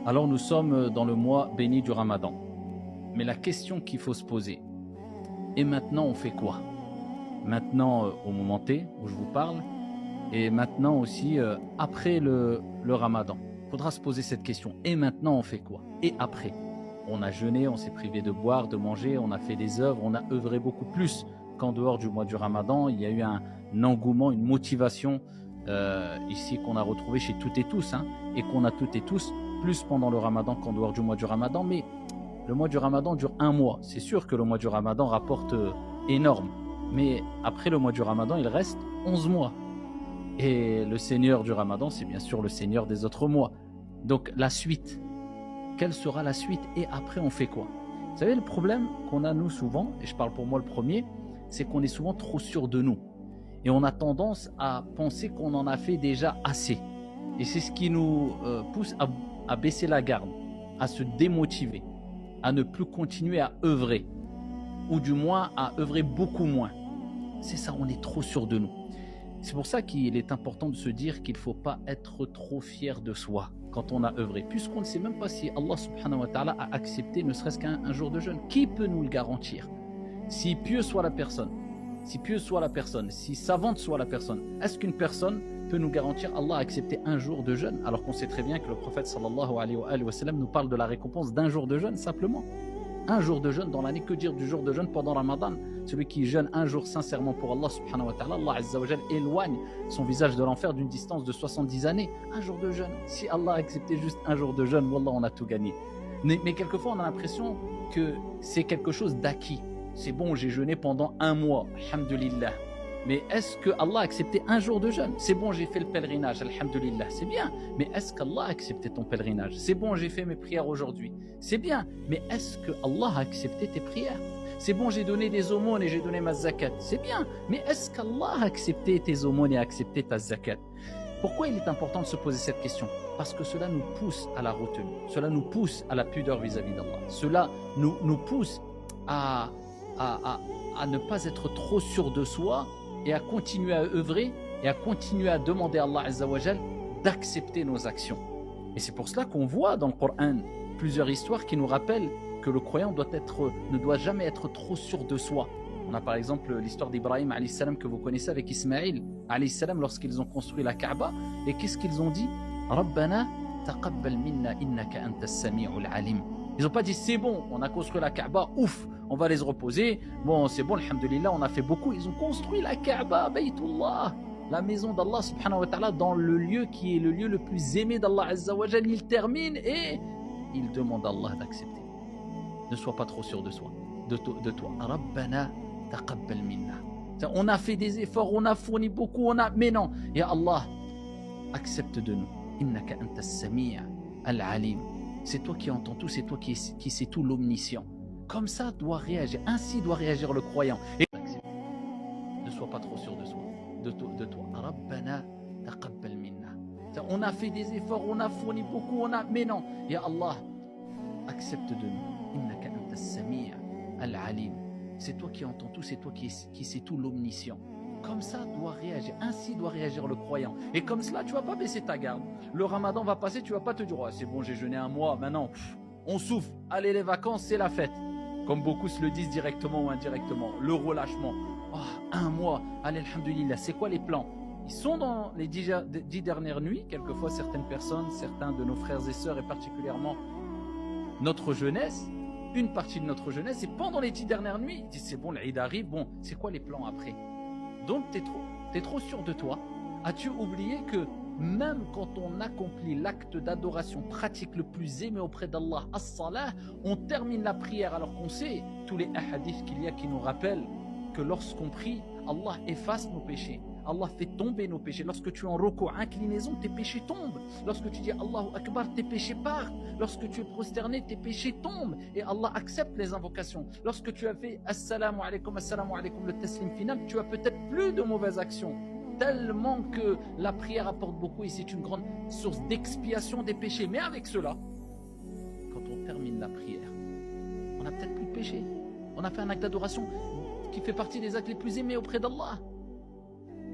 Alors nous sommes dans le mois béni du Ramadan. Mais la question qu'il faut se poser, et maintenant on fait quoi? Maintenant au moment T où je vous parle, et maintenant aussi après le Ramadan. Il faudra se poser cette question. Et maintenant on fait quoi? Et après? On a jeûné, on s'est privé de boire, de manger, on a fait des œuvres, on a œuvré beaucoup plus qu'en dehors du mois du Ramadan. Il y a eu un engouement, une motivation ici qu'on a retrouvé chez toutes et tous, hein, et qu'on a toutes et tous, plus pendant le Ramadan qu'en dehors du mois du Ramadan. Mais le mois du Ramadan dure un mois. C'est sûr que le mois du Ramadan rapporte énorme. Mais après le mois du Ramadan, il reste 11 mois. Et le Seigneur du Ramadan, c'est bien sûr le Seigneur des autres mois. Donc la suite, quelle sera la suite? Et après, on fait quoi? Vous savez, le problème qu'on a nous souvent, et je parle pour moi le premier, c'est qu'on est souvent trop sûr de nous. Et on a tendance à penser qu'on en a fait déjà assez. Et c'est ce qui nous pousse à baisser la garde, à se démotiver, à ne plus continuer à œuvrer, ou du moins à œuvrer beaucoup moins. C'est ça, on est trop sûr de nous. C'est pour ça qu'il est important de se dire qu'il ne faut pas être trop fier de soi quand on a œuvré, puisqu'on ne sait même pas si Allah subhanahu wa ta'ala a accepté ne serait-ce qu'un jour de jeûne. Qui peut nous le garantir? Si pieux soit la personne, si savante soit la personne, est-ce qu'une personne peut nous garantir Allah a accepté un jour de jeûne, alors qu'on sait très bien que le prophète sallallahu alayhi wa sallam nous parle de la récompense d'un jour de jeûne simplement? Un jour de jeûne dans l'année, que dire du jour de jeûne pendant Ramadan? Celui qui jeûne un jour sincèrement pour Allah subhanahu wa ta'ala, Allah azza wa jal éloigne son visage de l'enfer d'une distance de 70 années. Un jour de jeûne. Si Allah a accepté juste un jour de jeûne, wallah, on a tout gagné. Mais quelquefois, on a l'impression que c'est quelque chose d'acquis. C'est bon, j'ai jeûné pendant un mois, alhamdulillah. Mais est-ce que Allah a accepté un jour de jeûne? C'est bon, j'ai fait le pèlerinage, alhamdulillah, c'est bien. Mais est-ce qu'Allah a accepté ton pèlerinage? C'est bon, j'ai fait mes prières aujourd'hui, c'est bien. Mais est-ce que Allah a accepté tes prières? C'est bon, j'ai donné des aumônes et j'ai donné ma zakat, c'est bien. Mais est-ce qu'Allah a accepté tes aumônes et a accepté ta zakat? Pourquoi il est important de se poser cette question? Parce que cela nous pousse à la retenue, cela nous pousse à la pudeur vis-à-vis d'Allah. Cela nous pousse à ne pas être trop sûr de soi, et à continuer à œuvrer et à continuer à demander à Allah Azza wa Jal d'accepter nos actions. Et c'est pour cela qu'on voit dans le Coran plusieurs histoires qui nous rappellent que le croyant ne doit jamais être trop sûr de soi. On a par exemple l'histoire d'Ibrahim alayhi salam que vous connaissez avec Ismaïl alayhi salam lorsqu'ils ont construit la Kaaba. Et qu'est-ce qu'ils ont dit? Rabbana taqabbal minna innaka antas sami'ul alim. Ils n'ont pas dit c'est bon, on a construit la Kaaba, ouf, on va les reposer. Bon, c'est bon, alhamdulillah, on a fait beaucoup. Ils ont construit la Kaaba, Baytullah, la maison d'Allah subhanahu wa ta'ala, dans le lieu qui est le lieu le plus aimé d'Allah azza wa jal. Ils terminent et ils demandent à Allah d'accepter. Ne sois pas trop sûr de soi, de toi. Rabbana taqabbal minna. On a fait des efforts, on a fourni beaucoup, mais non. Et Allah, accepte de nous. Innaka antas sami' al-alim. C'est toi qui entends tout, c'est toi qui sais tout, l'omniscient. Comme ça doit réagir, ainsi doit réagir le croyant. Et ne sois pas trop sûr de soi, de toi. Rabbana taqabbal minna. On a fait des efforts, on a fourni beaucoup, mais non. Et Allah, accepte de nous. Innaka antas sami' al-alim. C'est toi qui entends tout, c'est toi qui sais tout, l'omniscient. Comme ça doit réagir, ainsi doit réagir le croyant. Et comme cela, tu ne vas pas baisser ta garde. Le Ramadan va passer, tu ne vas pas te dire oh, c'est bon, j'ai jeûné un mois, maintenant on souffle. Allez, les vacances, c'est la fête. Comme beaucoup se le disent directement ou indirectement. Le relâchement. Oh, un mois, allez, alhamdulillah. C'est quoi les plans? Ils sont dans les 10 dernières nuits. Quelquefois, certaines personnes, certains de nos frères et sœurs, et particulièrement notre jeunesse, une partie de notre jeunesse, et pendant les 10 dernières nuits, ils disent c'est bon, l'Aïd arrive, bon, c'est quoi les plans après? Donc, t'es trop sûr de toi. As-tu oublié que même quand on accomplit l'acte d'adoration pratique le plus aimé auprès d'Allah, as-salah, on termine la prière alors qu'on sait tous les hadiths qu'il y a qui nous rappellent que lorsqu'on prie, Allah efface nos péchés. Allah fait tomber nos péchés. Lorsque tu es en ruku', inclinaison, tes péchés tombent. Lorsque tu dis Allahu Akbar, tes péchés partent. Lorsque tu es prosterné, tes péchés tombent. Et Allah accepte les invocations. Lorsque tu as fait Assalamu alaikum, le taslim final, tu as peut-être plus de mauvaises actions. Tellement que la prière apporte beaucoup et c'est une grande source d'expiation des péchés. Mais avec cela, quand on termine la prière, on n'a peut-être plus de péché. On a fait un acte d'adoration qui fait partie des actes les plus aimés auprès d'Allah.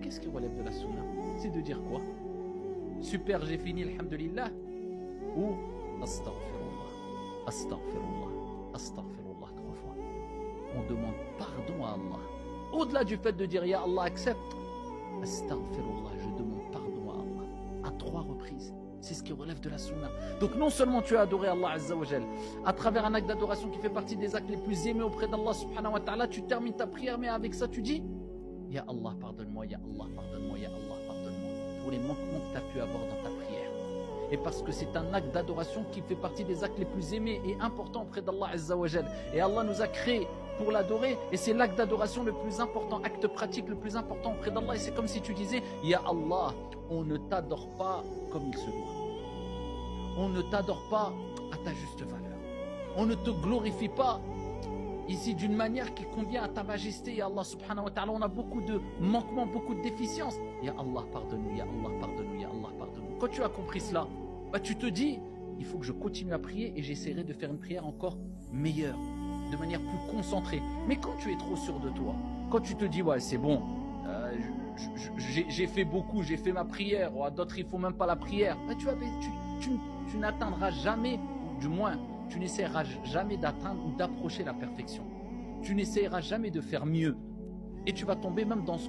Qu'est-ce qui relève de la sunna? C'est de dire quoi? Super, j'ai fini, alhamdulillah. Ou Astaghfirullah, astaghfirullah, astaghfirullah 3 fois. On demande pardon à Allah. Au-delà du fait de dire Ya Allah accepte, astaghfirullah, je demande pardon à Allah à 3 reprises. C'est ce qui relève de la sunna. Donc non seulement tu as adoré Allah Azza wa Jal, à travers un acte d'adoration qui fait partie des actes les plus aimés auprès d'Allah subhanahu wa ta'ala, tu termines ta prière, mais avec ça tu dis Ya Allah pardonne-moi, Ya Allah pardonne-moi, Ya Allah pardonne-moi pour les manquements que tu as pu avoir dans ta prière. Et parce que c'est un acte d'adoration qui fait partie des actes les plus aimés et importants auprès d'Allah Azza wa Jal. Et Allah nous a créés pour l'adorer, et c'est l'acte d'adoration le plus important, acte pratique le plus important auprès d'Allah. Et c'est comme si tu disais Ya Allah, on ne t'adore pas comme il se doit. On ne t'adore pas à ta juste valeur. On ne te glorifie pas ici d'une manière qui convient à ta majesté, Ya Allah subhanahu wa ta'ala. On a beaucoup de manquements, beaucoup de déficiences. Ya Allah pardonne-nous, Ya Allah pardonne-nous, Ya Allah pardonne-nous. Quand tu as compris cela, tu te dis, il faut que je continue à prier et j'essaierai de faire une prière encore meilleure, de manière plus concentrée. Mais quand tu es trop sûr de toi, quand tu te dis, ouais c'est bon, j'ai fait beaucoup, j'ai fait ma prière, ou à d'autres il ne faut même pas la prière, tu n'atteindras jamais, ou du moins tu n'essaieras jamais d'atteindre ou d'approcher la perfection. Tu n'essaieras jamais de faire mieux. Et tu vas tomber même dans ce